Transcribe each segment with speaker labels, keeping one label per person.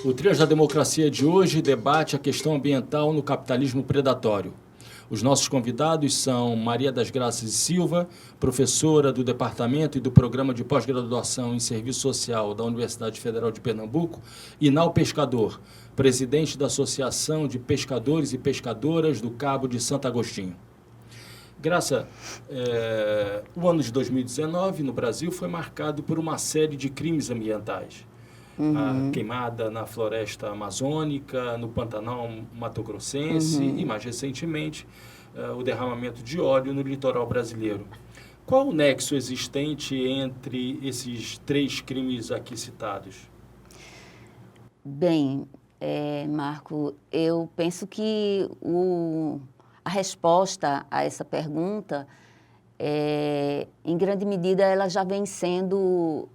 Speaker 1: O Trias da Democracia de hoje debate a questão ambiental no capitalismo predatório. Os nossos convidados são Maria das Graças Silva, professora do Departamento e do Programa de Pós-Graduação em Serviço Social da Universidade Federal de Pernambuco, e Nau Pescador, presidente da Associação de Pescadores e Pescadoras do Cabo de Santo Agostinho. Graça, o ano de 2019 no Brasil foi marcado por uma série de crimes ambientais. A queimada na floresta amazônica, no Pantanal Mato-Grossense e, mais recentemente, o derramamento de óleo no litoral brasileiro. Qual o nexo existente entre esses três crimes aqui citados?
Speaker 2: Bem, Marco, eu penso que a resposta a essa pergunta, em grande medida, ela já vem sendo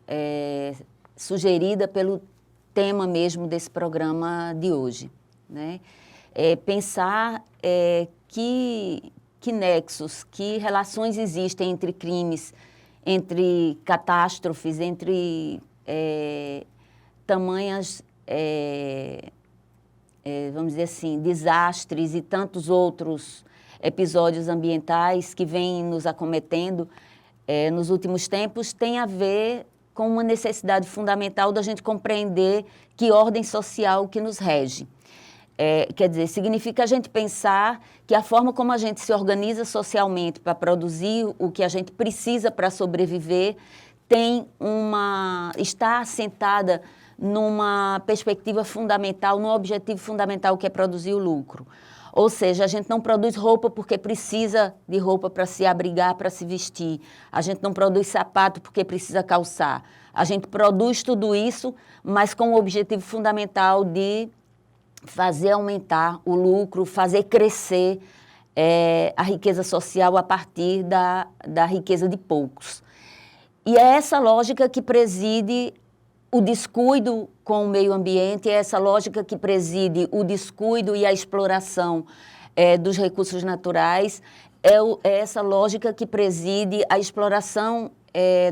Speaker 2: sugerida pelo tema mesmo desse programa de hoje, né? Pensar que nexos, que relações existem entre crimes, entre catástrofes, entre tamanhas, vamos dizer assim, desastres e tantos outros episódios ambientais que vêm nos acometendo nos últimos tempos, tem a ver com uma necessidade fundamental da gente compreender que ordem social que nos rege. Quer dizer, significa a gente pensar que a forma como a gente se organiza socialmente para produzir o que a gente precisa para sobreviver está assentada numa perspectiva fundamental, num objetivo fundamental que é produzir o lucro. Ou seja, a gente não produz roupa porque precisa de roupa para se abrigar, para se vestir. A gente não produz sapato porque precisa calçar. A gente produz tudo isso, mas com o objetivo fundamental de fazer aumentar o lucro, fazer crescer a riqueza social a partir da riqueza de poucos. E é essa lógica que preside o descuido com o meio ambiente, é essa lógica que preside o descuido e a exploração dos recursos naturais, é essa lógica que preside a exploração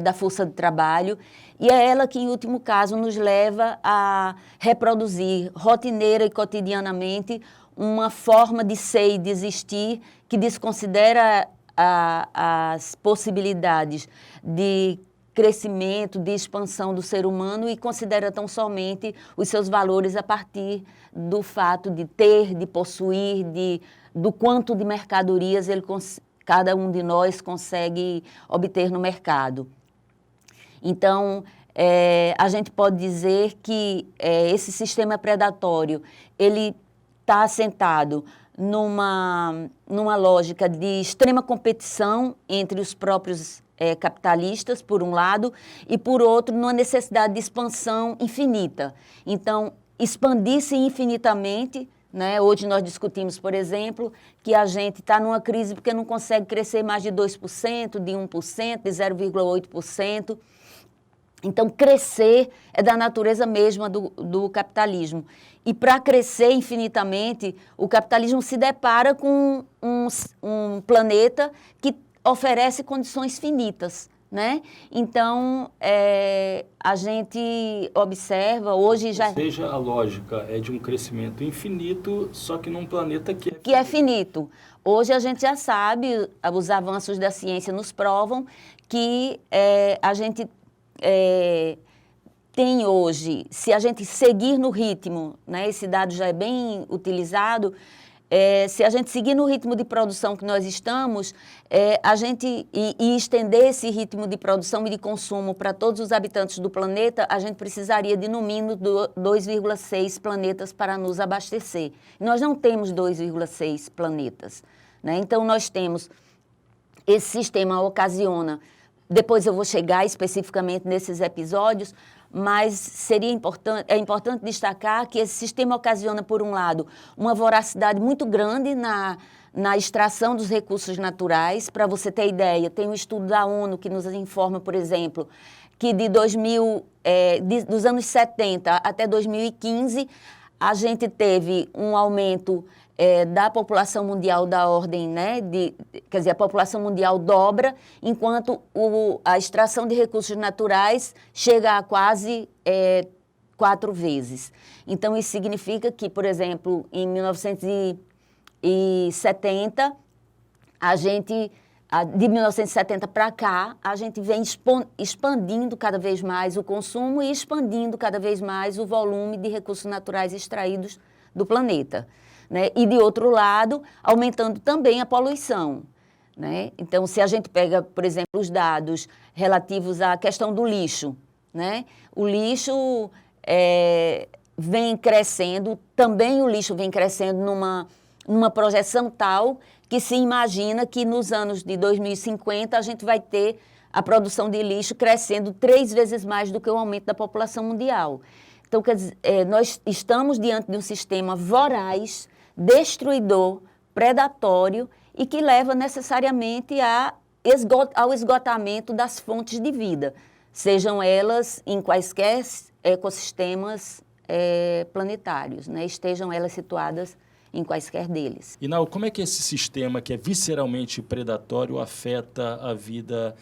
Speaker 2: da força de trabalho, e é ela que, em último caso, nos leva a reproduzir rotineira e cotidianamente uma forma de ser e de existir que desconsidera as possibilidades de crescimento, de expansão do ser humano e considera tão somente os seus valores a partir do fato de ter, de possuir, do quanto de mercadorias cada um de nós consegue obter no mercado. Então, a gente pode dizer que esse sistema predatório, ele está assentado numa lógica de extrema competição entre os próprios capitalistas, por um lado, e, por outro, numa necessidade de expansão infinita. Então, expandir-se infinitamente, né? Hoje nós discutimos, por exemplo, que a gente está numa crise porque não consegue crescer mais de 2%, de 1%, de 0,8%. Então, crescer é da natureza mesma do capitalismo. E, para crescer infinitamente, o capitalismo se depara com um planeta que oferece condições finitas, né? Então, a gente observa hoje já...
Speaker 1: Ou seja, a lógica é de um crescimento infinito, só que num planeta
Speaker 2: que é finito. Hoje a gente já sabe, os avanços da ciência nos provam que a gente tem hoje, se a gente seguir no ritmo, né, esse dado já é bem utilizado, se a gente seguir no ritmo de produção que nós estamos, e estender esse ritmo de produção e de consumo para todos os habitantes do planeta, a gente precisaria de, no mínimo, 2,6 planetas para nos abastecer. Nós não temos 2,6 planetas, né? Então, nós temos... Esse sistema ocasiona... Depois eu vou chegar especificamente nesses episódios, mas é importante destacar que esse sistema ocasiona, por um lado, uma voracidade muito grande na extração dos recursos naturais. Para você ter ideia, tem um estudo da ONU que nos informa, por exemplo, que dos anos 70 até 2015, a gente teve um aumento da população mundial da ordem, né, quer dizer, a população mundial dobra, enquanto a extração de recursos naturais chega a quase 4 vezes. Então, isso significa que, por exemplo, em 1970, de 1970 para cá, a gente vem expandindo cada vez mais o consumo e expandindo cada vez mais o volume de recursos naturais extraídos do planeta, né? E, de outro lado, aumentando também a poluição, né? Então, se a gente pega, por exemplo, os dados relativos à questão do lixo, né? O lixo vem crescendo, também o lixo vem crescendo numa projeção tal que se imagina que nos anos de 2050 a gente vai ter a produção de lixo crescendo 3 vezes mais do que o aumento da população mundial. Então, quer dizer, nós estamos diante de um sistema voraz, destruidor, predatório e que leva necessariamente ao esgotamento das fontes de vida, sejam elas em quaisquer ecossistemas planetários, né? Estejam elas situadas em quaisquer deles.
Speaker 1: Inal, como é que esse sistema, que é visceralmente predatório, afeta a vida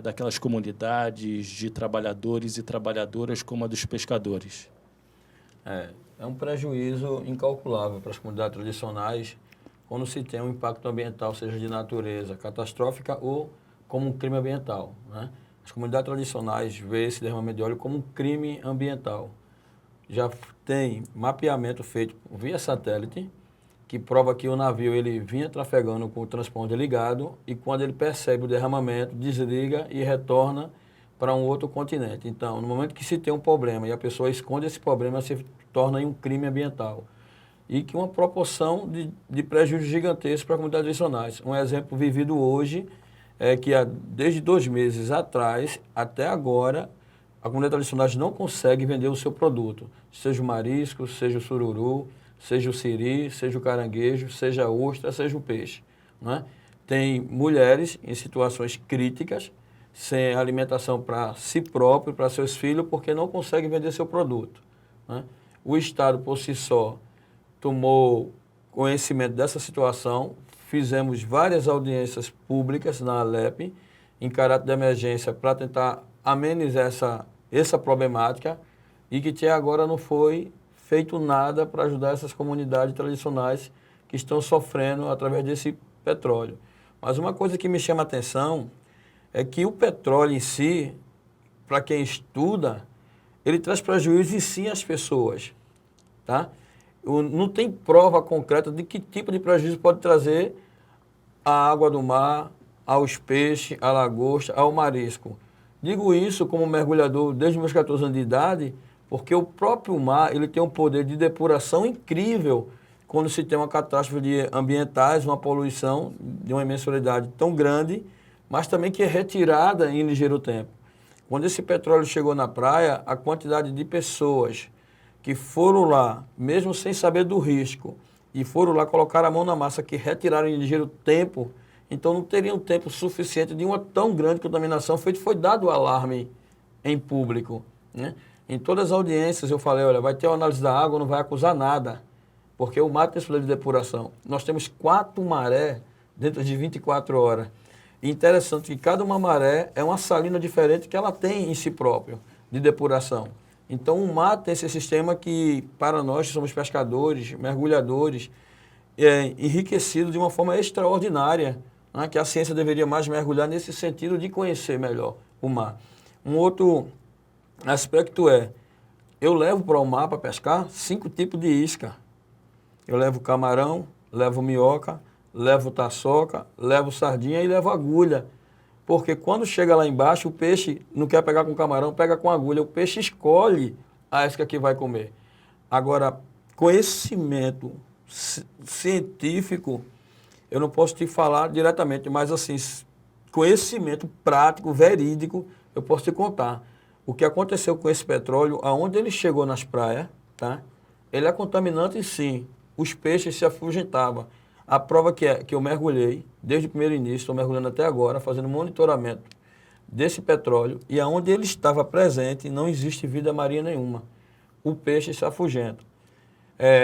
Speaker 1: daquelas comunidades de trabalhadores e trabalhadoras como a dos pescadores?
Speaker 3: É um prejuízo incalculável para as comunidades tradicionais quando se tem um impacto ambiental, seja de natureza catastrófica ou como um crime ambiental, né? As comunidades tradicionais veem esse derramamento de óleo como um crime ambiental. Já tem mapeamento feito via satélite, que prova que o navio ele vinha trafegando com o transponder ligado e quando ele percebe o derramamento, desliga e retorna para um outro continente. Então, no momento que se tem um problema e a pessoa esconde esse problema, se torna em um crime ambiental. E que uma proporção de prejuízos gigantescos para as comunidades tradicionais. Um exemplo vivido hoje é que desde 2 meses atrás até agora, a comunidade tradicional não consegue vender o seu produto, seja o marisco, seja o sururu, seja o siri, seja o caranguejo, seja a ostra, seja o peixe, né? Tem mulheres em situações críticas, sem alimentação para si próprio, para seus filhos, porque não conseguem vender seu produto, né? O Estado, por si só, tomou conhecimento dessa situação, fizemos várias audiências públicas na Alep, em caráter de emergência, para tentar amenizar essa problemática e que até agora não foi feito nada para ajudar essas comunidades tradicionais que estão sofrendo através desse petróleo. Mas uma coisa que me chama a atenção é que o petróleo em si, para quem estuda, ele traz prejuízo em si às pessoas, tá? Não tem prova concreta de que tipo de prejuízo pode trazer a água do mar, aos peixes, à lagosta, ao marisco. Digo isso como mergulhador desde meus 14 anos de idade, porque o próprio mar ele tem um poder de depuração incrível quando se tem uma catástrofe ambientais, uma poluição de uma imensidade tão grande, mas também que é retirada em ligeiro tempo. Quando esse petróleo chegou na praia, a quantidade de pessoas que foram lá, mesmo sem saber do risco, e foram lá colocar a mão na massa, que retiraram em ligeiro tempo, então não teriam tempo suficiente de uma tão grande contaminação. Foi dado o alarme em público, né? Em todas as audiências eu falei, olha, vai ter uma análise da água, não vai acusar nada, porque o mar tem esse poder de depuração. Nós temos 4 marés dentro de 24 horas. E interessante que cada uma maré é uma salina diferente que ela tem em si próprio, de depuração. Então o mar tem esse sistema que, para nós que somos pescadores, mergulhadores, é enriquecido de uma forma extraordinária, né, que a ciência deveria mais mergulhar nesse sentido de conhecer melhor o mar. Um outro aspecto eu levo para o mar para pescar 5 tipos de isca. Eu levo camarão, levo minhoca, levo taçoca, levo sardinha e levo agulha. Porque quando chega lá embaixo, o peixe não quer pegar com camarão, pega com agulha. O peixe escolhe a isca que vai comer. Agora, conhecimento científico, eu não posso te falar diretamente, mas assim, conhecimento prático, verídico, eu posso te contar. O que aconteceu com esse petróleo, aonde ele chegou nas praias, tá? Ele é contaminante sim. Os peixes se afugentavam. A prova que eu mergulhei, desde o primeiro início, estou mergulhando até agora, fazendo monitoramento desse petróleo, e aonde ele estava presente, não existe vida marinha nenhuma. O peixe se afugenta.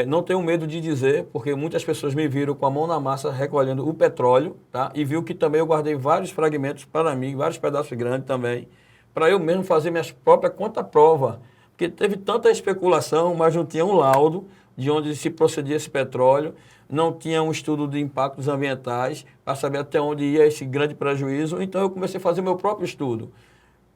Speaker 3: Não tenho medo de dizer, porque muitas pessoas me viram com a mão na massa recolhendo o petróleo, tá? E viu que também eu guardei vários fragmentos para mim, vários pedaços grandes também, para eu mesmo fazer minhas próprias conta-prova, Porque teve tanta especulação, mas não tinha um laudo de onde se procedia esse petróleo, não tinha um estudo de impactos ambientais para saber até onde ia esse grande prejuízo. Então eu comecei a fazer meu próprio estudo,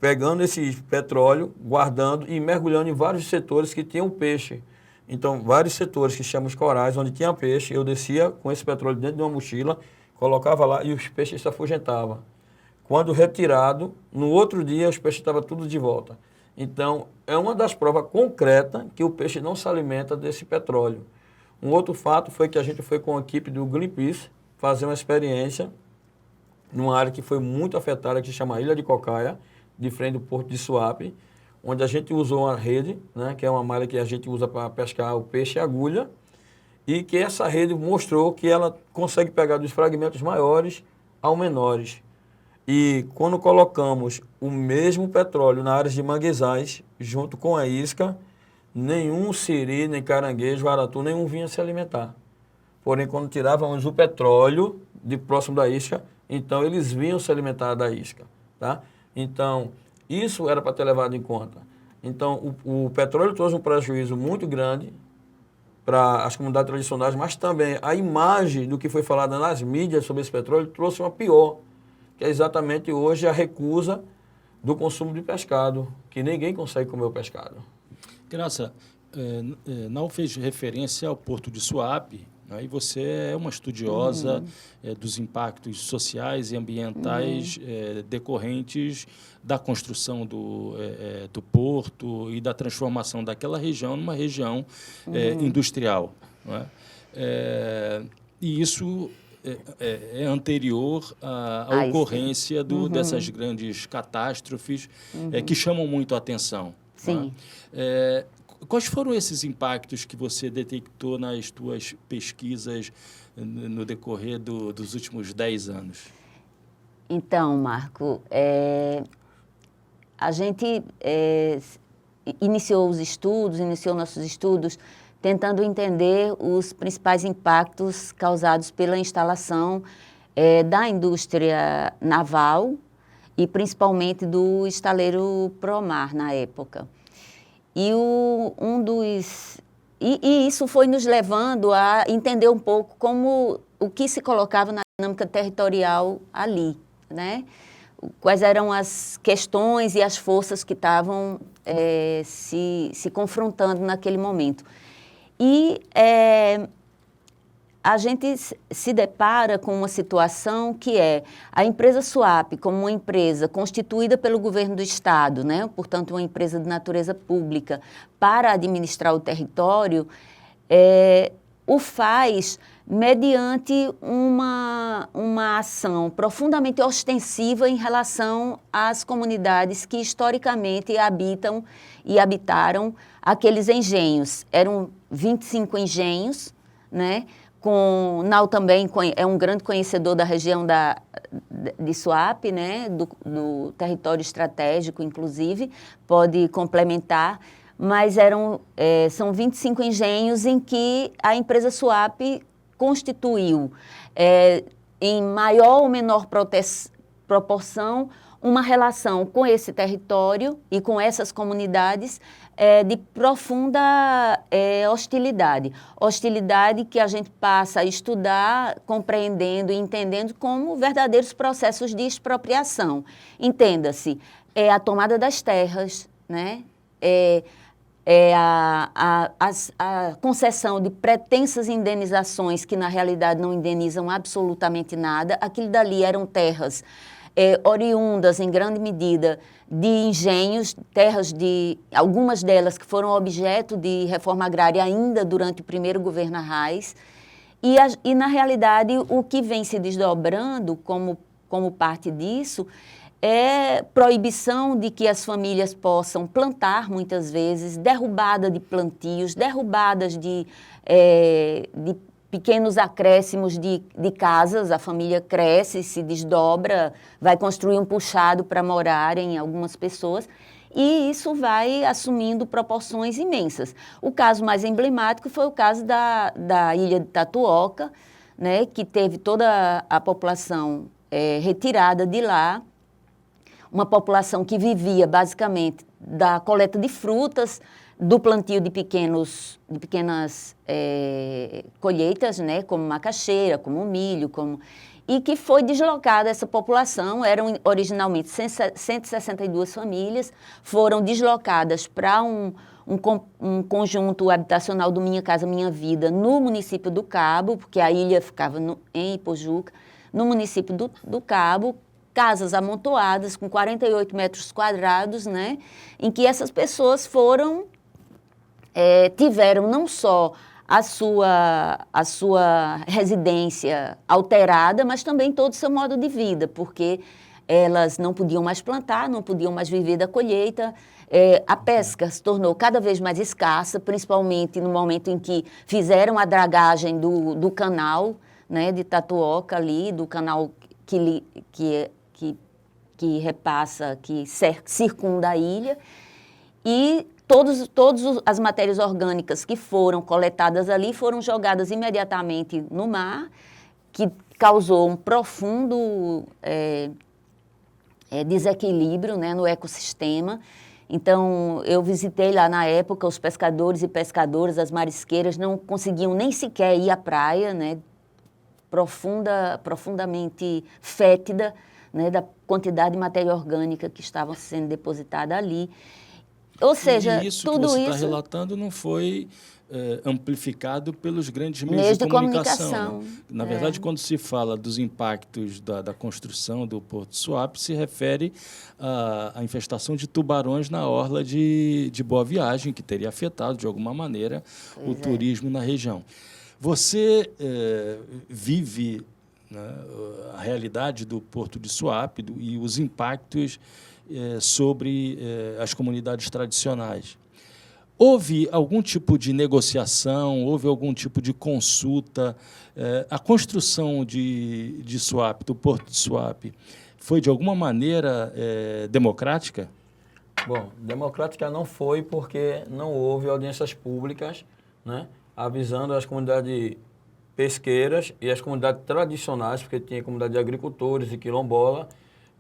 Speaker 3: pegando esse petróleo, guardando e mergulhando em vários setores que tinham peixe. Então, vários setores que chamamos corais, onde tinha peixe, eu descia com esse petróleo dentro de uma mochila, colocava lá e os peixes se afugentavam. Quando retirado, no outro dia os peixes estavam tudo de volta. Então, é uma das provas concretas que o peixe não se alimenta desse petróleo. Um outro fato foi que a gente foi com a equipe do Greenpeace fazer uma experiência numa área que foi muito afetada, que se chama Ilha de Cocaia, de frente do Porto de Suape, onde a gente usou uma rede, né, que é uma malha que a gente usa para pescar o peixe agulha, e que essa rede mostrou que ela consegue pegar dos fragmentos maiores ao menores. E quando colocamos o mesmo petróleo na área de manguezais, junto com a isca, nenhum siri, nem caranguejo, aratu, nenhum vinha se alimentar. Porém, quando tirávamos o petróleo de próximo da isca, então eles vinham se alimentar da isca. Tá? Então, isso era para ter levado em conta. Então, o petróleo trouxe um prejuízo muito grande para as comunidades tradicionais, mas também a imagem do que foi falado nas mídias sobre esse petróleo trouxe uma pior, que é exatamente hoje a recusa do consumo de pescado, que ninguém consegue comer o pescado.
Speaker 1: Graça, não fez referência ao Porto de Suape, né? E você é uma estudiosa dos impactos sociais e ambientais decorrentes da construção do porto e da transformação daquela região numa região industrial. Não é? E isso é anterior à ocorrência dessas grandes catástrofes que chamam muito a atenção.
Speaker 2: Sim.
Speaker 1: Quais foram esses impactos que você detectou nas tuas pesquisas no decorrer dos últimos 10 anos?
Speaker 2: Então, Marco, a gente iniciou nossos estudos tentando entender os principais impactos causados pela instalação da indústria naval e principalmente do estaleiro Promar na época. E isso foi nos levando a entender um pouco o que se colocava na dinâmica territorial ali, né? Quais eram as questões e as forças que estavam se confrontando naquele momento. E a gente se depara com uma situação que é a empresa Suape, como uma empresa constituída pelo governo do Estado, né? Portanto, uma empresa de natureza pública, para administrar o território, o faz mediante uma ação profundamente ostensiva em relação às comunidades que historicamente habitam e habitaram aqueles engenhos. Eram 25 engenhos, né? Nau também é um grande conhecedor da região de Suape, né? do território estratégico, inclusive, pode complementar, mas são 25 engenhos em que a empresa Suape constituiu, em maior ou menor proporção, uma relação com esse território e com essas comunidades de profunda hostilidade. Hostilidade que a gente passa a estudar, compreendendo e entendendo como verdadeiros processos de expropriação. Entenda-se, a tomada das terras, né? A concessão de pretensas indenizações que, na realidade, não indenizam absolutamente nada. Aquilo dali eram terras oriundas, em grande medida, de engenhos, algumas delas que foram objeto de reforma agrária ainda durante o primeiro governo Arraes. E, na realidade, o que vem se desdobrando como parte disso é proibição de que as famílias possam plantar, muitas vezes, derrubada de plantios, derrubadas de pequenos acréscimos de casas. A família cresce, se desdobra, vai construir um puxado para morarem algumas pessoas, e isso vai assumindo proporções imensas. O caso mais emblemático foi o caso da ilha de Tatuoca, né, que teve toda a população retirada de lá, uma população que vivia basicamente da coleta de frutas, do plantio de pequenas colheitas, né, como macaxeira, como milho, e que foi deslocada essa população. Eram originalmente 162 famílias, foram deslocadas para um conjunto habitacional do Minha Casa Minha Vida no município do Cabo, porque a ilha ficava em Ipojuca, no município do Cabo, casas amontoadas com 48 metros quadrados, né, em que essas pessoas tiveram não só a sua residência alterada, mas também todo o seu modo de vida, porque elas não podiam mais plantar, não podiam mais viver da colheita. A pesca se tornou cada vez mais escassa, principalmente no momento em que fizeram a dragagem do canal, né, de Tatuoca ali, do canal que repassa, que circunda a ilha, e todas as matérias orgânicas que foram coletadas ali foram jogadas imediatamente no mar, que causou um profundo desequilíbrio, né, no ecossistema. Então, eu visitei lá na época, os pescadores e pescadoras, as marisqueiras não conseguiam nem sequer ir à praia, né, profundamente fétida, né, da quantidade de matéria orgânica que estava sendo depositada ali. Ou seja,
Speaker 1: e isso
Speaker 2: tudo
Speaker 1: que você
Speaker 2: isso...
Speaker 1: está relatando não foi amplificado pelos grandes meios de comunicação. Né? Na verdade, quando se fala dos impactos da construção do Porto Suape, se refere à infestação de tubarões na orla de Boa Viagem, que teria afetado, de alguma maneira, o turismo na região. Você vive, né, a realidade do Porto de Suape e os impactos sobre as comunidades tradicionais. Houve algum tipo de negociação, houve algum tipo de consulta? A construção de Suape, do Porto de Suape, foi, de alguma maneira, democrática?
Speaker 3: Bom, democrática não foi porque não houve audiências públicas, né, avisando as comunidades pesqueiras e as comunidades tradicionais, porque tinha comunidade de agricultores e quilombola,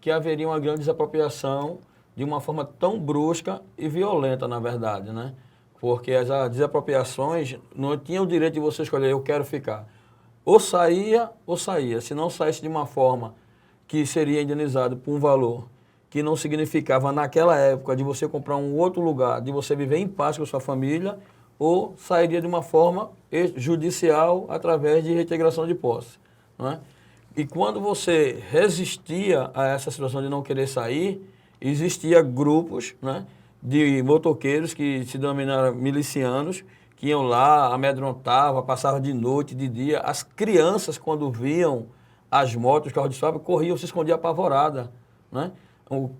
Speaker 3: que haveria uma grande desapropriação de uma forma tão brusca e violenta, na verdade, né? Porque as desapropriações não tinham o direito de você escolher, eu quero ficar. Ou saía. Se não saísse de uma forma que seria indenizado por um valor que não significava, naquela época, de você comprar um outro lugar, de você viver em paz com a sua família, ou sairia de uma forma judicial através de reintegração de posse, não é? E quando você resistia a essa situação de não querer sair, existia grupos, né, de motoqueiros que se denominaram milicianos, que iam lá, amedrontavam, passavam de noite, de dia. As crianças, quando viam as motos, os carros de Suape, corriam, se escondiam apavoradas, né?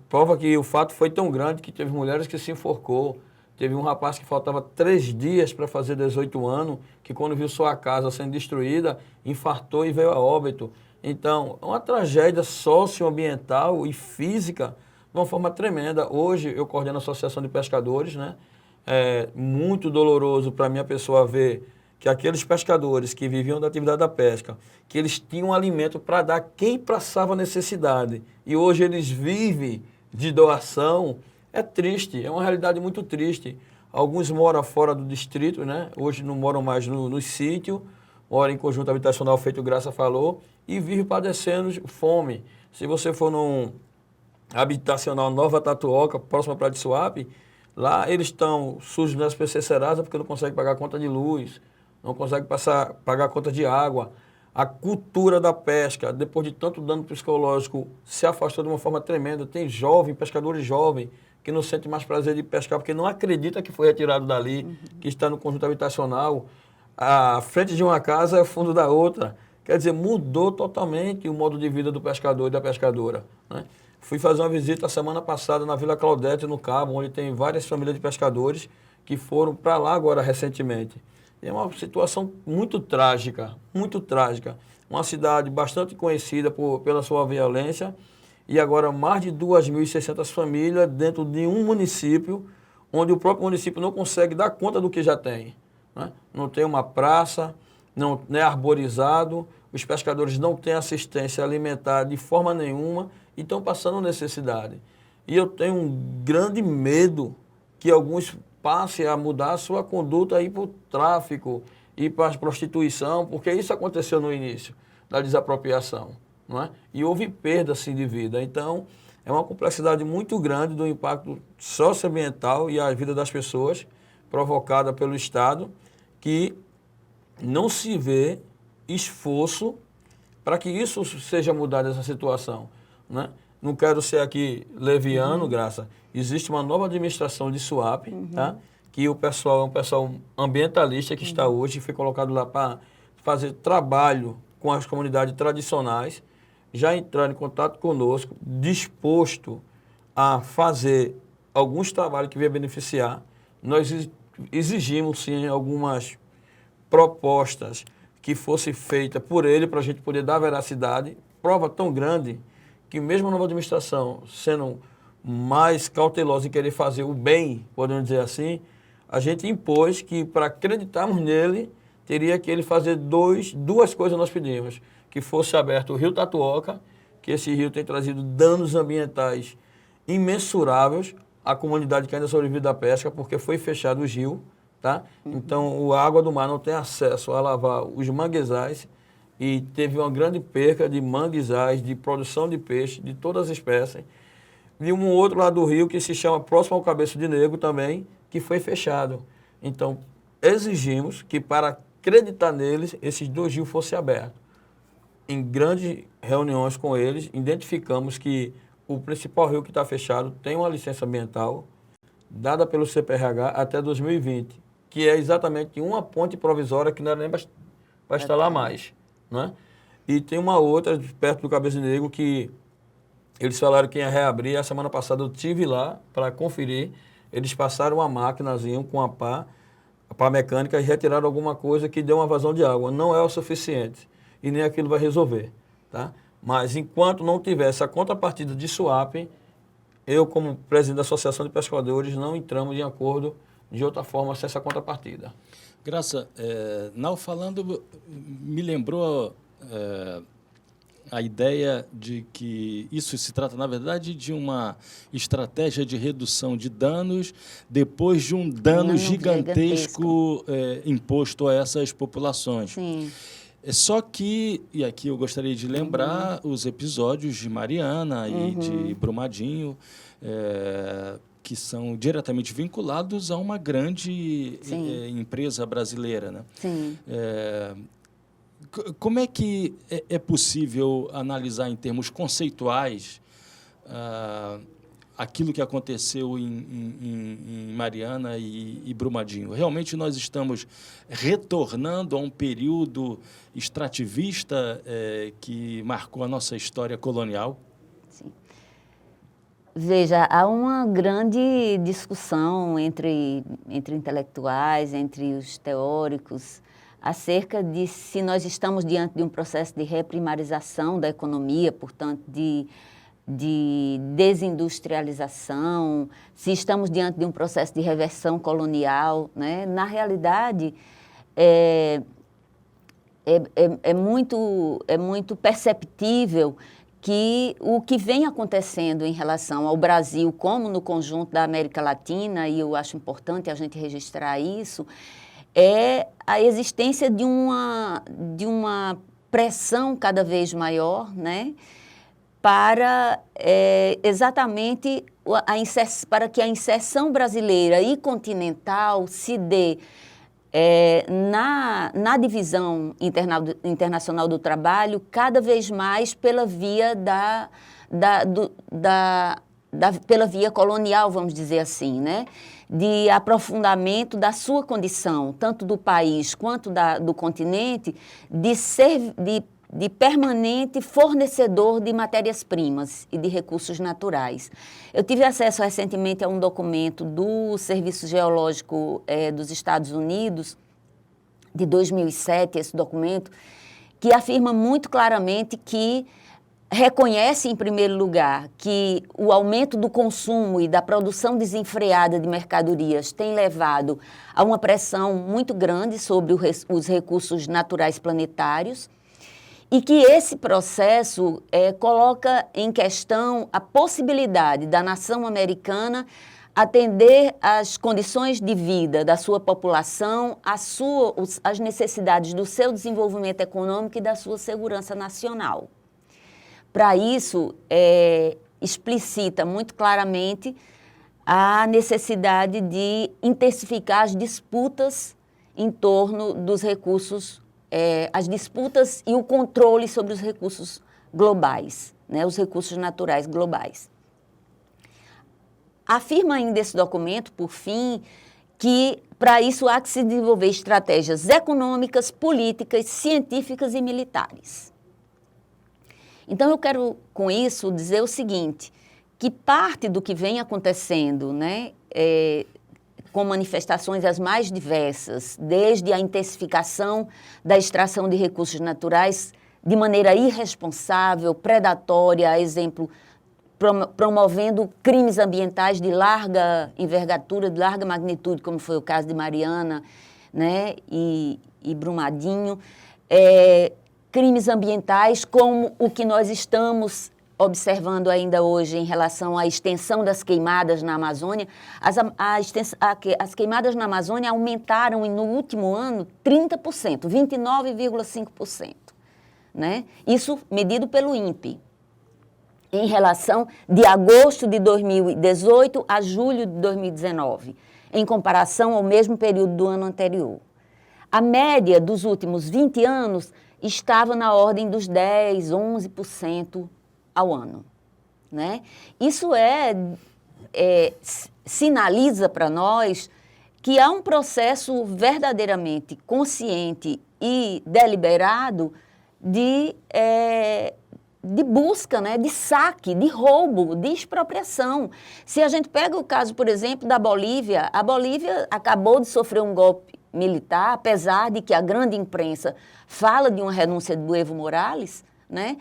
Speaker 3: Prova que o fato foi tão grande que teve mulheres que se enforcou. Teve um rapaz que faltava 3 dias para fazer 18 anos, que quando viu sua casa sendo destruída, infartou e veio a óbito. Então, é uma tragédia socioambiental e física de uma forma tremenda. Hoje, eu coordeno a Associação de Pescadores, né? É muito doloroso para a minha pessoa ver que aqueles pescadores que viviam da atividade da pesca, que eles tinham alimento para dar quem passava necessidade, e hoje eles vivem de doação, é triste, é uma realidade muito triste. Alguns moram fora do distrito, né? Hoje não moram mais no sítio, moram em conjunto habitacional, feito Graça falou, e vivem padecendo fome. Se você for num habitacional Nova Tatuoca, próximo à Praia de Suape, lá eles estão sujos nas SPC Serasa porque não conseguem pagar a conta de luz, não conseguem pagar a conta de água. A cultura da pesca, depois de tanto dano psicológico, se afastou de uma forma tremenda. Tem pescadores jovens, que não sentem mais prazer de pescar porque não acredita que foi retirado dali, que está no conjunto habitacional. A frente de uma casa é o fundo da outra. Quer dizer, mudou totalmente o modo de vida do pescador e da pescadora, né? Fui fazer uma visita a semana passada na Vila Claudete, no Cabo, onde tem várias famílias de pescadores que foram para lá agora recentemente. É uma situação muito trágica, muito trágica. Uma cidade bastante conhecida pela sua violência e agora mais de 2.600 famílias dentro de um município, onde o próprio município não consegue dar conta do que já tem, né? Não tem uma praça, não é arborizado, os pescadores não têm assistência alimentar de forma nenhuma e estão passando necessidade. E eu tenho um grande medo que alguns passem a mudar a sua conduta, ir para o tráfico, ir para a prostituição, porque isso aconteceu no início da desapropriação, não é? E houve perda, assim, de vida. Então, é uma complexidade muito grande do impacto socioambiental e a vida das pessoas provocada pelo Estado, que não se vê esforço para que isso seja mudado, essa situação, né? Não quero ser aqui leviano, Graça. Existe uma nova administração de Suape, tá? Que o pessoal é um pessoal ambientalista que está hoje, foi colocado lá para fazer trabalho com as comunidades tradicionais, já entraram em contato conosco, disposto a fazer alguns trabalhos que venham beneficiar. Nós exigimos, sim, algumas propostas que fossem feitas por ele, para a gente poder dar veracidade. Prova tão grande que mesmo a nova administração, sendo mais cautelosa em querer fazer o bem, podemos dizer assim, a gente impôs que, para acreditarmos nele, teria que ele fazer duas coisas nós pedimos. Que fosse aberto o Rio Tatuoca, que esse rio tem trazido danos ambientais imensuráveis à comunidade que ainda sobrevive da pesca, porque foi fechado o rio, tá? Então, a água do mar não tem acesso a lavar os manguezais e teve uma grande perca de manguezais, de produção de peixe, de todas as espécies. E um outro lado do rio que se chama próximo ao Cabeço de Negro também, que foi fechado. Então, exigimos que, para acreditar neles, esses dois rios fossem abertos. Em grandes reuniões com eles, identificamos que o principal rio que está fechado tem uma licença ambiental dada pelo CPRH até 2020, que é exatamente uma ponte provisória que não era nem para instalar mais, né? E tem uma outra, perto do Cabeça de Negro, que eles falaram que ia reabrir. A semana passada eu estive lá para conferir. Eles passaram uma maquinazinha com a pá mecânica e retiraram alguma coisa que deu uma vazão de água. Não é o suficiente e nem aquilo vai resolver, tá? Mas enquanto não tiver essa contrapartida de Suape, eu, como presidente da Associação de Pescadores, não entramos em acordo de outra forma sem essa contrapartida.
Speaker 1: Graça, Nau falando, me lembrou a ideia de que isso se trata, na verdade, de uma estratégia de redução de danos depois de um dano gigantesco imposto a essas populações.
Speaker 2: Sim.
Speaker 1: Só que, e aqui eu gostaria de lembrar os episódios de Mariana e de Brumadinho, que são diretamente vinculados a uma grande empresa brasileira, né?
Speaker 2: Sim.
Speaker 1: Como é que é possível analisar em termos conceituais aquilo que aconteceu em Mariana e Brumadinho? Realmente nós estamos retornando a um período extrativista que marcou a nossa história colonial?
Speaker 2: Sim. Veja, há uma grande discussão entre intelectuais, entre os teóricos, acerca de se nós estamos diante de um processo de reprimarização da economia, portanto, de desindustrialização, se estamos diante de um processo de reversão colonial, né? Na realidade, é muito perceptível que o que vem acontecendo em relação ao Brasil, como no conjunto da América Latina, e eu acho importante a gente registrar isso, é a existência de uma pressão cada vez maior, né, para exatamente para que a inserção brasileira e continental se dê na divisão internacional do trabalho cada vez mais pela via pela via colonial, vamos dizer assim, né? De aprofundamento da sua condição, tanto do país quanto do continente, de permanente fornecedor de matérias-primas e de recursos naturais. Eu tive acesso recentemente a um documento do Serviço Geológico dos Estados Unidos, de 2007, esse documento, que afirma muito claramente que reconhece, em primeiro lugar, que o aumento do consumo e da produção desenfreada de mercadorias tem levado a uma pressão muito grande sobre os recursos naturais planetários, e que esse processo coloca em questão a possibilidade da nação americana atender às condições de vida da sua população, às necessidades do seu desenvolvimento econômico e da sua segurança nacional. Para isso, explicita muito claramente a necessidade de intensificar as disputas em torno dos recursos, as disputas e o controle sobre os recursos globais, né, os recursos naturais globais. Afirma ainda esse documento, por fim, que para isso há que se desenvolver estratégias econômicas, políticas, científicas e militares. Então, eu quero, com isso, dizer o seguinte, que parte do que vem acontecendo, né, com manifestações as mais diversas, desde a intensificação da extração de recursos naturais de maneira irresponsável, predatória, a exemplo, promovendo crimes ambientais de larga envergadura, de larga magnitude, como foi o caso de Mariana, né, e Brumadinho, crimes ambientais como o que nós estamos observando ainda hoje em relação à extensão das queimadas na Amazônia. As queimadas na Amazônia aumentaram no último ano 30%, 29,5%. Né? Isso medido pelo INPE, em relação de agosto de 2018 a julho de 2019, em comparação ao mesmo período do ano anterior. A média dos últimos 20 anos estava na ordem dos 10%, 11% ao ano. Né? Isso sinaliza para nós que há um processo verdadeiramente consciente e deliberado de busca, né, de saque, de roubo, de expropriação. Se a gente pega o caso, por exemplo, da Bolívia, a Bolívia acabou de sofrer um golpe militar, apesar de que a grande imprensa fala de uma renúncia do Evo Morales, né?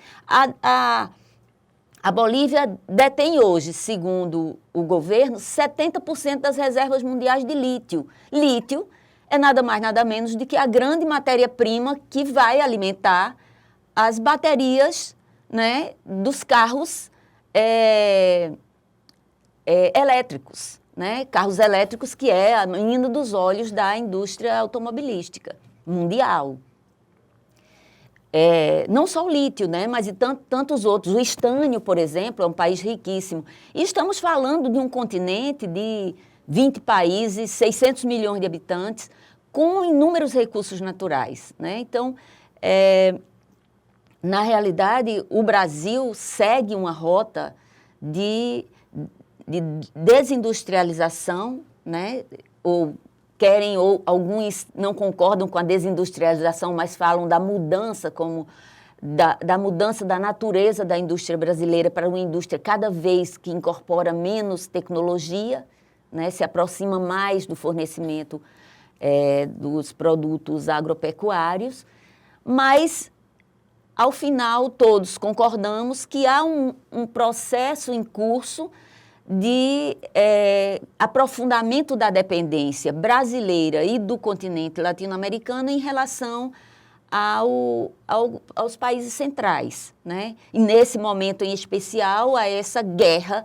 Speaker 2: A Bolívia detém hoje, segundo o governo, 70% das reservas mundiais de lítio. Lítio é nada mais, nada menos do que a grande matéria-prima que vai alimentar as baterias, né, dos carros elétricos, né? Carros elétricos que é a menina dos olhos da indústria automobilística mundial. Não só o lítio, né, mas e tantos outros. O estânio, por exemplo, é um país riquíssimo. E estamos falando de um continente de 20 países, 600 milhões de habitantes, com inúmeros recursos naturais. Né? Então, na realidade, o Brasil segue uma rota de desindustrialização, né? Ou alguns não concordam com a desindustrialização, mas falam da mudança da mudança da natureza da indústria brasileira para uma indústria cada vez que incorpora menos tecnologia, né? Se aproxima mais do fornecimento dos produtos agropecuários, mas ao final, todos concordamos que há um processo em curso de aprofundamento da dependência brasileira e do continente latino-americano em relação aos países centrais. Né? E nesse momento em especial, a essa guerra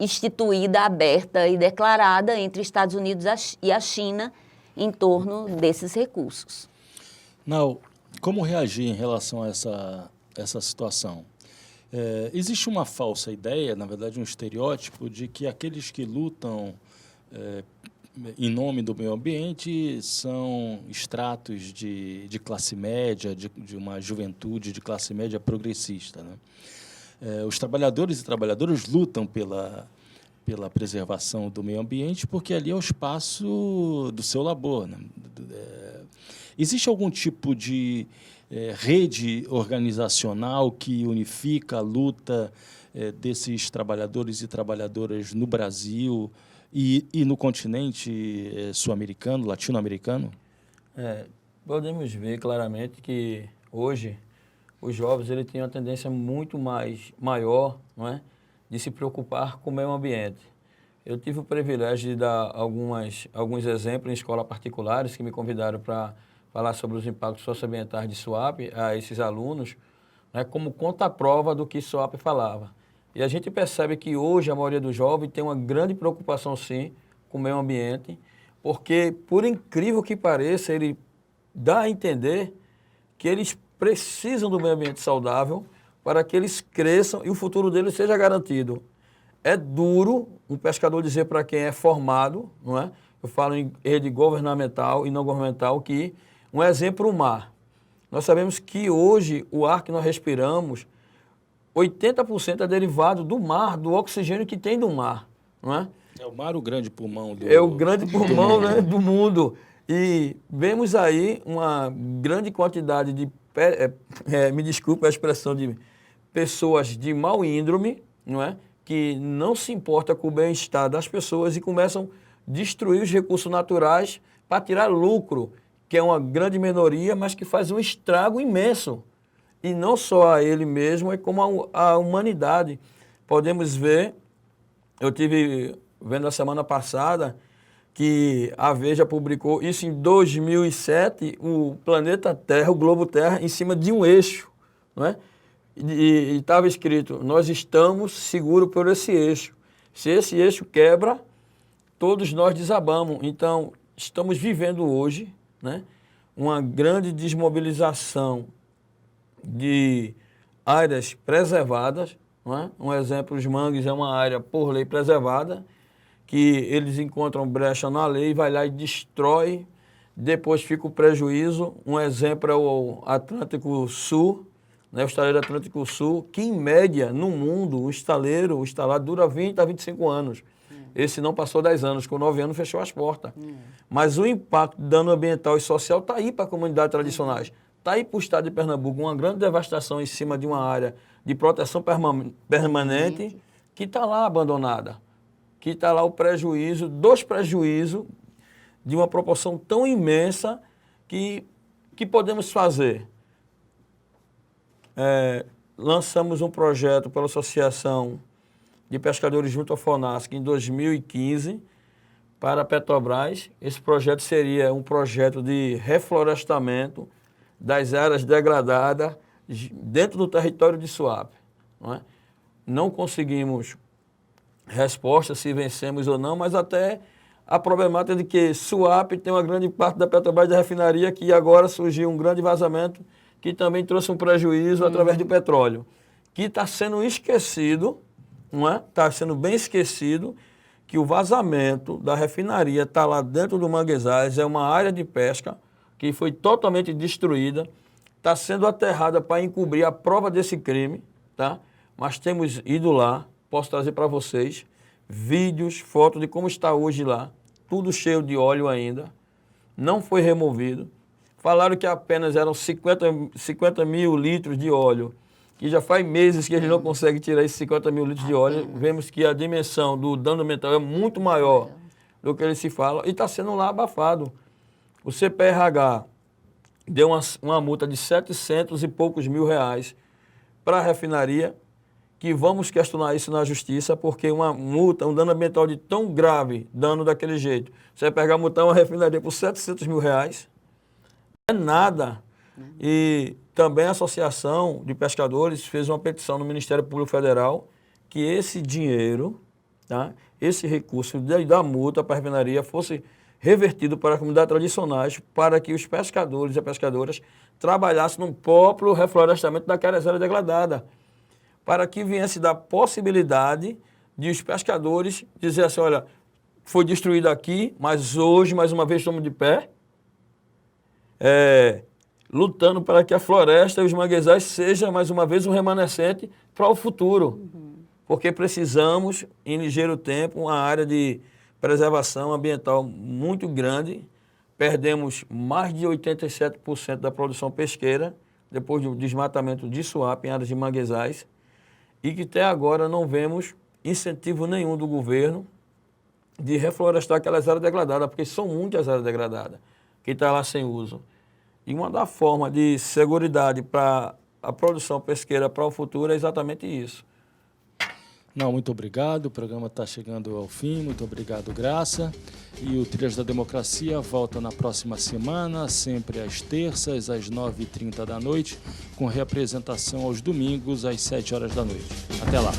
Speaker 2: instituída, aberta e declarada entre Estados Unidos e a China em torno desses recursos.
Speaker 1: Nau, como reagir em relação a essa situação? Existe uma falsa ideia, na verdade um estereótipo, de que aqueles que lutam em nome do meio ambiente são estratos de classe média, de uma juventude de classe média progressista. Né? Os trabalhadores e trabalhadoras lutam pela preservação do meio ambiente porque ali é o espaço do seu labor. Né? Existe algum tipo de rede organizacional que unifica a luta desses trabalhadores e trabalhadoras no Brasil e no continente sul-americano, latino-americano?
Speaker 3: Podemos ver claramente que hoje os jovens têm uma tendência muito maior, não é, de se preocupar com o meio ambiente. Eu tive o privilégio de dar alguns exemplos em escolas particulares que me convidaram para falar sobre os impactos socioambientais de Suape a esses alunos, né, como conta-prova do que Suape falava. E a gente percebe que hoje a maioria dos jovens tem uma grande preocupação, sim, com o meio ambiente, porque, por incrível que pareça, ele dá a entender que eles precisam do meio ambiente saudável para que eles cresçam e o futuro deles seja garantido. É duro um pescador dizer para quem é formado, não é? Eu falo em rede governamental e não governamental, que um exemplo, o mar. Nós sabemos que hoje o ar que nós respiramos, 80% é derivado do mar, do oxigênio que tem do mar, não é?
Speaker 1: É o mar o grande pulmão do...
Speaker 3: É o grande pulmão, né, do mundo. E vemos aí uma grande quantidade de, me desculpe a expressão, de pessoas de mau índole, não é? Que não se importa com o bem-estar das pessoas e começam a destruir os recursos naturais para tirar lucro, que é uma grande minoria, mas que faz um estrago imenso. E não só a ele mesmo, é como a humanidade. Podemos ver, eu tive vendo a semana passada, que a Veja publicou isso em 2007, o planeta Terra, o globo Terra, em cima de um eixo, não é? E estava escrito, nós estamos seguros por esse eixo. Se esse eixo quebra, todos nós desabamos. Então, estamos vivendo hoje, né, uma grande desmobilização de áreas preservadas, não é? Um exemplo, os mangues é uma área por lei preservada, que eles encontram brecha na lei, vai lá e destrói, depois fica o prejuízo. Um exemplo é o Atlântico Sul, né, o estaleiro Atlântico Sul, que em média, no mundo, o instalado dura 20 a 25 anos. Esse não passou 10 anos, com 9 anos fechou as portas. Mas o impacto de dano ambiental e social está aí para comunidades tradicionais. Está aí para o estado de Pernambuco, uma grande devastação em cima de uma área de proteção permanente que está lá abandonada. Que está lá o prejuízo, dos prejuízos de uma proporção tão imensa que podemos fazer. Lançamos um projeto pela Associação de Pescadores junto ao FONASC em 2015 para a Petrobras. Esse projeto seria um projeto de reflorestamento das áreas degradadas dentro do território de Suape. Não conseguimos resposta se vencemos ou não, mas até a problemática de que Suape tem uma grande parte da Petrobras da refinaria, que agora surgiu um grande vazamento que também trouxe um prejuízo através do petróleo, que está sendo esquecido, não é? Está sendo bem esquecido que o vazamento da refinaria está lá dentro do Manguezais, é uma área de pesca que foi totalmente destruída, está sendo aterrada para encobrir a prova desse crime, tá? Mas temos ido lá, posso trazer para vocês vídeos, fotos de como está hoje lá, tudo cheio de óleo ainda, não foi removido. Falaram que apenas eram 50 mil litros de óleo, que já faz meses que a gente não consegue tirar esses 50 mil litros de óleo. Vemos que a dimensão do dano ambiental é muito maior do que ele se fala e está sendo lá abafado. O CPRH deu uma multa de 700 e poucos mil reais para a refinaria, que vamos questionar isso na justiça, porque uma multa, um dano ambiental de tão grave, dano daquele jeito, você vai pegar multar uma refinaria por 700 mil reais, é nada. E também a Associação de Pescadores fez uma petição no Ministério Público Federal que esse dinheiro, tá, esse recurso da multa para a refinaria fosse revertido para as comunidades tradicionais, para que os pescadores e pescadoras trabalhassem no próprio reflorestamento daquelas áreas degradadas, para que viesse da possibilidade de os pescadores dizer assim, olha, foi destruído aqui, mas hoje, mais uma vez, estamos de pé, lutando para que a floresta e os manguezais sejam, mais uma vez, um remanescente para o futuro. Porque precisamos, em ligeiro tempo, uma área de preservação ambiental muito grande. Perdemos mais de 87% da produção pesqueira, depois do desmatamento de Suape em áreas de manguezais, e que até agora não vemos incentivo nenhum do governo de reflorestar aquelas áreas degradadas, porque são muitas áreas degradadas que estão lá sem uso. E uma das formas de seguridade para a produção pesqueira para o futuro é exatamente isso.
Speaker 1: Não, muito obrigado. O programa está chegando ao fim. Muito obrigado, Graça. E o Trilhas da Democracia volta na próxima semana, sempre às terças, às 9h30 da noite, com reapresentação aos domingos, às 7 horas da noite. Até lá.